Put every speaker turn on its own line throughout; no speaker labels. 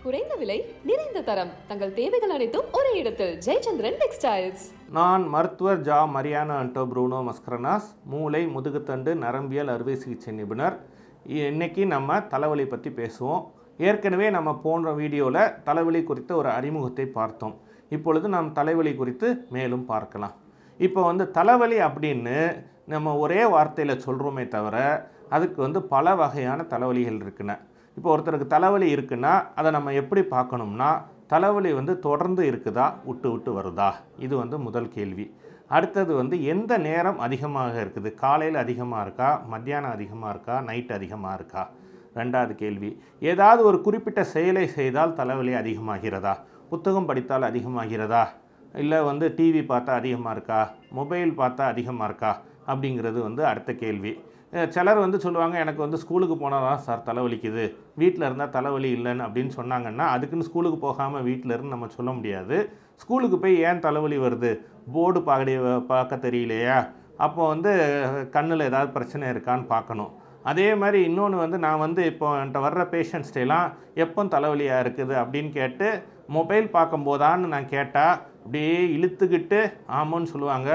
குறைந்த விலை நிறைந்த தரம் தங்கள் தேவைகள் அனைத்தும் ஒரே இடத்தில் ஜெயச்சந்திரன் டெக்ஸ்டைல்ஸ்.
நான் மருத்துவர் ஜா மரியானா அன்டோ ப்ரூனோ மஸ்கரனாஸ், மூளை முதுகுத்தண்டு நரம்பியல் அறுவை சிகிச்சை நிபுணர். இன்னைக்கு நம்ம தலைவலி பற்றி பேசுவோம். ஏற்கனவே நம்ம போன்ற வீடியோவில் தலைவலி குறித்த ஒரு அறிமுகத்தை பார்த்தோம். இப்பொழுது நாம் தலைவலி குறித்து மேலும் பார்க்கலாம். இப்போ தலைவலி அப்படின்னு நம்ம ஒரே வார்த்தையில் சொல்கிறோமே தவிர அதுக்கு பல வகையான தலைவலிகள் இருக்குன்னு. இப்போ ஒருத்தருக்கு தலைவலி இருக்குன்னா அதை நம்ம எப்படி பார்க்கணும்னா, தலைவலி தொடர்ந்து இருக்குதா, விட்டு விட்டு வருதா, இது முதல் கேள்வி. அடுத்தது எந்த நேரம் அதிகமாக இருக்குது, காலையில் அதிகமாக இருக்கா, மத்தியானம் அதிகமாக இருக்கா, நைட் அதிகமாக இருக்கா. ரெண்டாவது கேள்வி, ஏதாவது ஒரு குறிப்பிட்ட செயலை செய்தால் தலைவலி அதிகமாகிறதா, புத்தகம் படித்தால் அதிகமாகிறதா, இல்லை டிவி பார்த்தா அதிகமாக இருக்கா, மொபைல் பார்த்தா அதிகமாக இருக்கா அப்படிங்கிறது அடுத்த கேள்வி. சிலர் சொல்லுவாங்க, எனக்கு ஸ்கூலுக்கு போனால் தான் சார் தலைவலிக்குது, வீட்டில் இருந்தால் தலைவலி இல்லைன்னு அப்படின்னு சொன்னாங்கன்னா, அதுக்குன்னு ஸ்கூலுக்கு போகாமல் வீட்டில் இருந்து நம்ம சொல்ல முடியாது. ஸ்கூலுக்கு போய் ஏன் தலைவலி வருது, போர்டு பார்க்க தெரியலையா, அப்போ கண்ணில் ஏதாவது பிரச்சனை இருக்கான்னு பார்க்கணும். அதே மாதிரி இன்னொன்று நான் இப்போ என்கிட்ட வர்ற பேஷண்ட்ஸ்டெல்லாம் எப்போ தலைவலியாக இருக்குது அப்படின்னு கேட்டு மொபைல் பார்க்கும்போதான்னு நான் கேட்டால் அப்படியே இழுத்துக்கிட்டு ஆமான்னு சொல்லுவாங்க.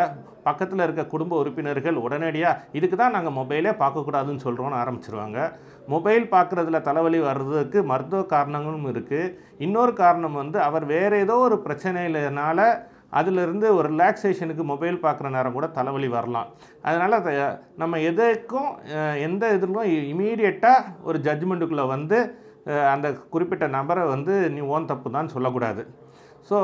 பக்கத்தில் இருக்க குடும்ப உறுப்பினர்கள் உடனடியாக இதுக்கு தான் நாங்கள் மொபைலே பார்க்கக்கூடாதுன்னு சொல்கிறோன்னு ஆரம்பிச்சிருவாங்க. மொபைல் பார்க்குறதுல தலைவலி வர்றதுக்கு மருத்துவ காரணங்களும் இருக்குது. இன்னொரு காரணம் அவர் வேறு ஏதோ ஒரு பிரச்சனையினால அதிலிருந்து ஒரு ரிலாக்ஸேஷனுக்கு மொபைல் பார்க்குற நேரம் கூட தலைவலி வரலாம். அதனால் நம்ம எதுக்கும் எந்த இதுலும் இமீடியட்டாக ஒரு ஜட்ஜ்மெண்ட்டுக்குள்ளே அந்த குறிப்பிட்ட நபரை நீ ஓன் தப்பு தான் சொல்லக்கூடாது. ஸோ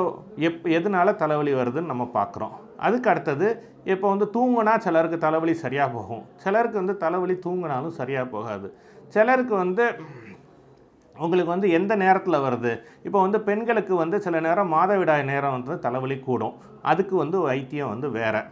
எதனால தலைவலி வருதுன்னு நம்ம பார்க்குறோம். அதுக்கு அடுத்தது, இப்போ தூங்கினா சிலருக்கு தலைவலி சரியாக போகும், சிலருக்கு தலைவலி தூங்கினாலும் சரியாக போகாது. சிலருக்கு உங்களுக்கு எந்த நேரத்தில் வருது, இப்போ பெண்களுக்கு சில நேரம் மாதவிடாய் நேரம் தலைவலி கூடும், அதுக்கு வைத்தியம் வேறு.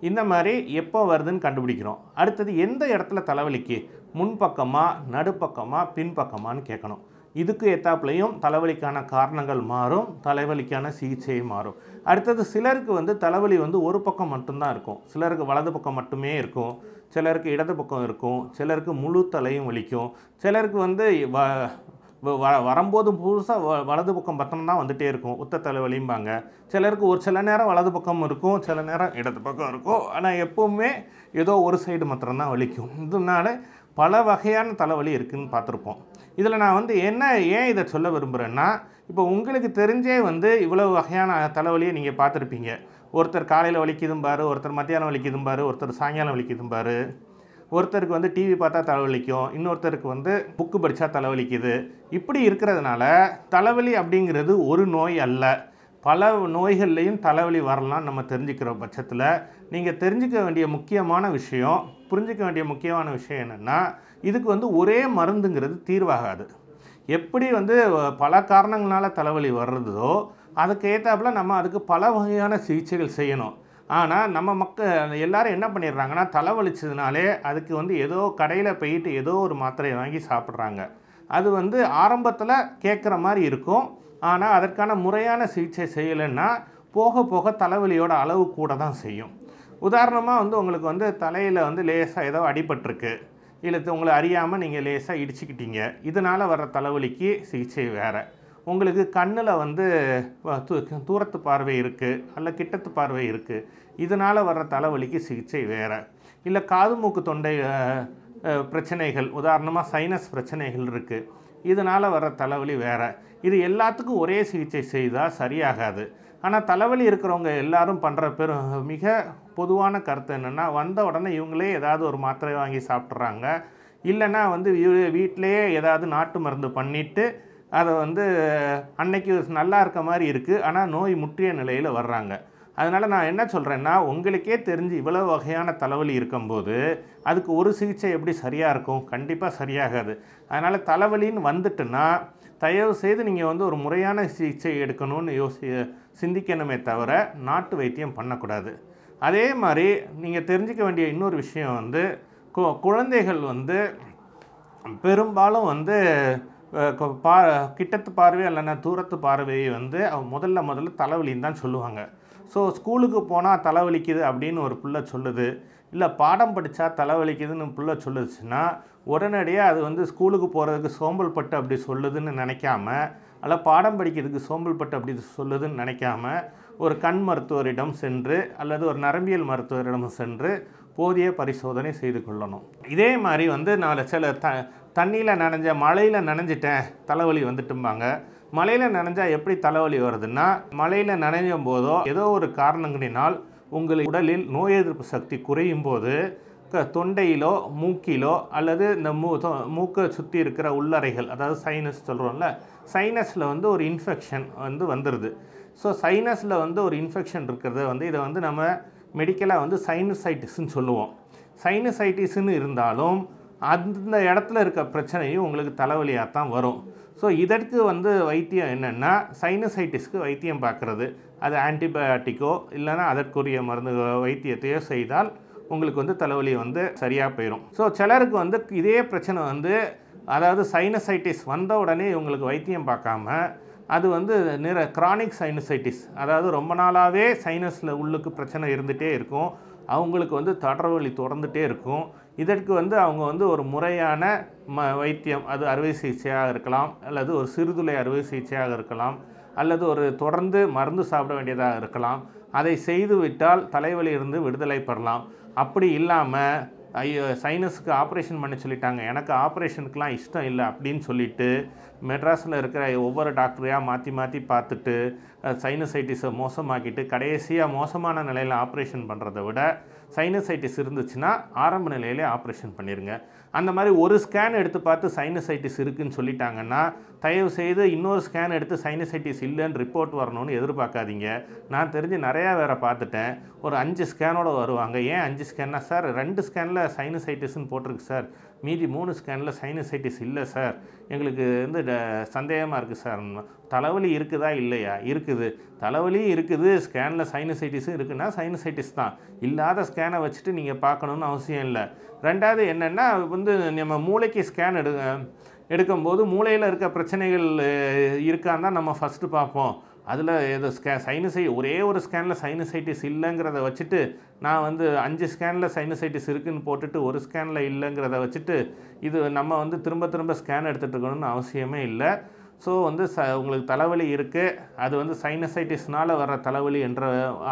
இந்த மாதிரி எப்போ வருதுன்னு கண்டுபிடிக்கிறோம். அடுத்தது, எந்த இடத்துல தலைவலிக்கு, முன்பக்கமாக, நடுப்பக்கமாக, பின்பக்கமானு கேட்கணும். இதுக்கு ஏத்தாப்புலையும் தலைவலிக்கான காரணங்கள் மாறும், தலைவலிக்கான சிகிச்சை மாறும். அடுத்தது, சிலருக்கு தலைவலி ஒரு பக்கம் மட்டும்தான் இருக்கும், சிலருக்கு வலது பக்கம் மட்டுமே இருக்கும், சிலருக்கு இடது பக்கம் இருக்கும், சிலருக்கு முழு தலையும் வலிக்கும், சிலருக்கு வரும்போது புதுசாக வலது பக்கம் மட்டும்தான் வந்துகிட்டே இருக்கும், உத்த தலைவலிம்பாங்க. சிலருக்கு ஒரு சில நேரம் வலது பக்கம் இருக்கும், சில நேரம் இடது பக்கம் இருக்கும், ஆனால் எப்போவுமே ஏதோ ஒரு சைடு மாத்திரம்தான் வலிக்கும். இதனால பல வகையான தலைவலி இருக்குதுன்னு பார்த்துருப்போம். இதில் நான் ஏன் இதை சொல்ல விரும்புகிறேன்னா, இப்போ உங்களுக்கு தெரிஞ்சே இவ்வளவு வகையான தலைவலியை நீங்கள் பார்த்துருப்பீங்க. ஒருத்தர் காலையில் வலிக்குதும்பார், ஒருத்தர் மத்தியானம் வலிக்குதும்பார், ஒருத்தர் சாயங்காலம் வலிக்குதும்பார், ஒருத்தருக்கு டிவி பார்த்தா தலைவலிக்கும், இன்னொருத்தருக்கு புக்கு படித்தா தலைவலிக்குது. இப்படி இருக்கிறதுனால தலைவலி அப்படிங்கிறது ஒரு நோய் அல்ல, பல நோய்கள்லேயும் தலைவலி வரலாம். நம்ம தெரிஞ்சுக்கிற பட்சத்தில் நீங்கள் தெரிஞ்சிக்க வேண்டிய முக்கியமான விஷயம், புரிஞ்சிக்க வேண்டிய முக்கியமான விஷயம் என்னென்னா, இதுக்கு ஒரே மருந்துங்கிறது தீர்வாகாது. எப்படி பல காரணங்களால் தலைவலி வர்றதோ அதுக்கு ஏற்றாப்புல நம்ம அதுக்கு பல வகையான சிகிச்சைகள் செய்யணும். ஆனால் நம்ம மக்கள் எல்லோரும் என்ன பண்ணிடுறாங்கன்னா, தலைவலிச்சதுனாலே அதுக்கு ஏதோ கடையில் போயிட்டு ஏதோ ஒரு மாத்திரையை வாங்கி சாப்பிட்றாங்க. அது ஆரம்பத்தில் கேட்குற மாதிரி இருக்கும், ஆனால் அதற்கான முறையான சிகிச்சை செய்யலைன்னா போக போக தலைவலியோட அளவு கூட தான் செய்யும். உதாரணமாக உங்களுக்கு தலையில் லேசாக ஏதோ அடிபட்டிருக்கு, இல்லை உங்களை அறியாமல் நீங்கள் லேசாக இடிச்சுக்கிட்டீங்க, இதனால் வர்ற தலைவலிக்கு சிகிச்சை வேறு. உங்களுக்கு கண்ணில் தூரத்து பார்வை இருக்குது அல்ல கிட்டத்து பார்வை இருக்குது, இதனால் வர்ற தலைவலிக்கு சிகிச்சை வேறு. இல்லை காது மூக்கு தொண்டை பிரச்சனைகள், உதாரணமாக சைனஸ் பிரச்சனைகள் இருக்குது, இதனால் வர்ற தலைவலி வேறு. இது எல்லாத்துக்கும் ஒரே சிகிச்சை செய்தால் சரியாகாது. ஆனால் தலைவலி இருக்கிறவங்க எல்லாரும் பண்ணுற மிக பொதுவான கருத்து என்னென்னா, வந்த உடனே இவங்களே ஏதாவது ஒரு மாத்திரை வாங்கி சாப்பிட்றாங்க, இல்லைன்னா வீட்டிலையே ஏதாவது நாட்டு மருந்து பண்ணிவிட்டு அதை அன்னைக்கு நல்லா இருக்க மாதிரி இருக்குது, ஆனால் நோய் முற்றிய நிலையில் வர்றாங்க. அதனால் நான் என்ன சொல்கிறேன்னா, உங்களுக்கே தெரிஞ்சு இவ்வளோ வகையான தலைவலி இருக்கும்போது அதுக்கு ஒரு சிகிச்சை எப்படி சரியாக இருக்கும், கண்டிப்பாக சரியாகாது. அதனால் தலைவலின்னு வந்துட்டுன்னா தயவு செய்து நீங்கள் ஒரு முறையான சிகிச்சை எடுக்கணும்னு சிந்திக்கணுமே தவிர நாட்டு வைத்தியம் பண்ணக்கூடாது. அதே மாதிரி நீங்கள் தெரிஞ்சிக்க வேண்டிய இன்னொரு விஷயம் குழந்தைகள் பெரும்பாலும் கிட்டத்து பார்வை இல்லைன்னா தூரத்து பார்வையை முதல்ல தலைவலின்னு தான் சொல்லுவாங்க. ஸோ ஸ்கூலுக்கு போனால் தலைவலிக்குது அப்படின்னு ஒரு பிள்ளை சொல்லுது, இல்லை பாடம் படித்தா தலைவலிக்குதுன்னு பிள்ளை சொல்லுச்சுன்னா உடனடியாக அது ஸ்கூலுக்கு போகிறதுக்கு சோம்பல் பட்டு அப்படி சொல்லுதுன்னு நினைக்காம அல்ல பாடம் படிக்கிறதுக்கு சோம்பல்பட்டு அப்படி சொல்லுதுன்னு நினைக்காம ஒரு கண் மருத்துவரிடம் சென்று அல்லது ஒரு நரம்பியல் மருத்துவரிடம் சென்று போதிய பரிசோதனை செய்து கொள்ளணும். இதே மாதிரி வந்து நான் சில தண்ணியில் நனைஞ்ச மழையில் நனைஞ்சிட்டேன் தலைவலி வந்துட்டும்பாங்க. மழையில் நனைஞ்சால் எப்படி தலைவலி வருதுன்னா, மழையில் நனையும் போதோ ஏதோ ஒரு காரணங்களினால் உங்கள் உடலில் நோய் எதிர்ப்பு சக்தி குறையும் போது தொண்டையிலோ மூக்கிலோ அல்லது இந்த மூக்கை சுற்றி இருக்கிற உள்ளறைகள், அதாவது சைனஸ் சொல்கிறோம்ல, சைனஸில் வந்து ஒரு இன்ஃபெக்ஷன் வந்து வந்துடுது. ஸோ சைனஸில் வந்து ஒரு இன்ஃபெக்ஷன் இருக்கிறத வந்து இதை வந்து நம்ம மெடிக்கலாக வந்து சைனசைட்டிஸ்ன்னு சொல்லுவோம். சைனசைட்டிஸ்ன்னு இருந்தாலும் அந்த இடத்துல இருக்க பிரச்சனையும் உங்களுக்கு தலைவலியாக தான் வரும். ஸோ இதற்கு வந்து வைத்தியம் என்னென்னா, சைனசைட்டிஸ்க்கு வைத்தியம் பார்க்குறது, அது ஆன்டிபயாட்டிக்கோ இல்லைன்னா அதற்குரிய மருந்து வைத்தியத்தையோ செய்தால் உங்களுக்கு வந்து தலைவலி வந்து சரியாக போயிடும். ஸோ சிலருக்கு வந்து இதே பிரச்சனை வந்து, அதாவது சைனசைட்டிஸ் வந்த உடனே இவங்களுக்கு வைத்தியம் பார்க்காம அது வந்து கிரானிக் சைனசைட்டிஸ், அதாவது ரொம்ப நாளாகவே சைனஸில் உள்ளுக்கு பிரச்சனை இருந்துகிட்டே இருக்கும், அவங்களுக்கு வந்து தொடர்வலி தொடர்ந்துகிட்டே இருக்கும். இதற்கு வந்து அவங்க வந்து ஒரு முறையான வைத்தியம், அது அறுவை சிகிச்சையாக இருக்கலாம், அல்லது ஒரு சிறுதுளை அறுவை சிகிச்சையாக இருக்கலாம், அல்லது ஒரு தொடர்ந்து மருந்து சாப்பிட வேண்டியதாக இருக்கலாம். அதை செய்துவிட்டால் தலைவலியிலிருந்து விடுதலை பெறலாம். அப்படி இல்லாமல் ஐயோ சைனஸுக்கு ஆப்ரேஷன் பண்ண சொல்லிட்டாங்க, எனக்கு ஆப்ரேஷனுக்கெலாம் இஷ்டம் இல்லை அப்படின்னு சொல்லிவிட்டு மெட்ராஸில் இருக்கிற ஒவ்வொரு டாக்டரையாக மாற்றி மாற்றி பார்த்துட்டு சைனசைட்டிஸை மோசமாக்கிட்டு கடைசியாக மோசமான நிலையில் ஆப்ரேஷன் பண்ணுறதை விட, சைனசைட்டிஸ் இருந்துச்சுன்னா ஆரம்ப நிலையிலே ஆப்ரேஷன் பண்ணிடுங்க. அந்த மாதிரி ஒரு ஸ்கேன் எடுத்து பார்த்து சைனசைட்டிஸ் இருக்குதுன்னு சொல்லிட்டாங்கன்னா, தயவு செய்து இன்னொரு ஸ்கேன் எடுத்து சைனசைட்டிஸ் இல்லைன்னு ரிப்போர்ட் வரணும்னு எதிர்பார்க்காதீங்க. நான் தெரிஞ்சு நிறையா வேற பார்த்துட்டேன், ஒரு 5 ஸ்கேனோடு வருவாங்க. ஏன் 5 ஸ்கேன்னா, சார் 2 ஸ்கேனில் சைனசைட்டிஸ்ன்னு போட்டிருக்கு சார், மீதி 3 ஸ்கேனில் சைனசைட்டிஸ் இல்லை சார், எங்களுக்கு வந்து சந்தேகமாக இருக்குது சார். தலைவலி இருக்குதா இல்லையா? இருக்குது, தலைவலி இருக்குது, ஸ்கேனில் சைனசைட்டிஸும் இருக்குன்னா சைனசைட்டிஸ் தான். இல்லாத ஸ்கேனை வச்சுட்டு நீங்கள் பார்க்கணுன்னு அவசியம் இல்லை. ரெண்டாவது என்னென்னா, வந்து நம்ம மூளைக்கு ஸ்கேன் எடுக்கும்போது மூளையில் இருக்க பிரச்சனைகள் இருக்கான்னு தான் நம்ம ஃபஸ்ட்டு பார்ப்போம். அதில் ஏதோ ஒரே ஒரு ஸ்கேனில் சைனசைட்டிஸ் இல்லைங்கிறத வச்சுட்டு, நான் வந்து 5 ஸ்கேனில் சைனசைட்டிஸ் இருக்குதுன்னு போட்டுட்டு ஒரு ஸ்கேனில் இல்லைங்கிறத வச்சுட்டு இது நம்ம வந்து திரும்ப திரும்ப ஸ்கேன் எடுத்துகிட்டு இருக்கணும்னு அவசியமே இல்லை. ஸோ வந்து உங்களுக்கு தலைவலி இருக்குது, அது வந்து சைனசைட்டிஸ்னால் வர தலைவலி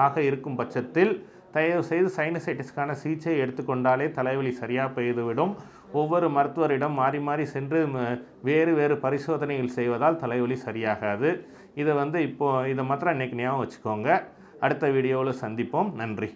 ஆக இருக்கும் பட்சத்தில் தயவு செய்து சைனசைட்டிஸ்க்கான சிகிச்சை எடுத்துக்கொண்டாலே தலைவலி சரியாக போய்விடும். ஒவ்வொரு மருத்துவரிடம் மாறி மாறி சென்று வேறு வேறு பரிசோதனைகள் செய்வதால் தலைவலி சரியாகாது. இதை வந்து இதை மாத்திரம் இன்றைக்கி ஞாபகம் வச்சுக்கோங்க. அடுத்த வீடியோவில் சந்திப்போம். நன்றி.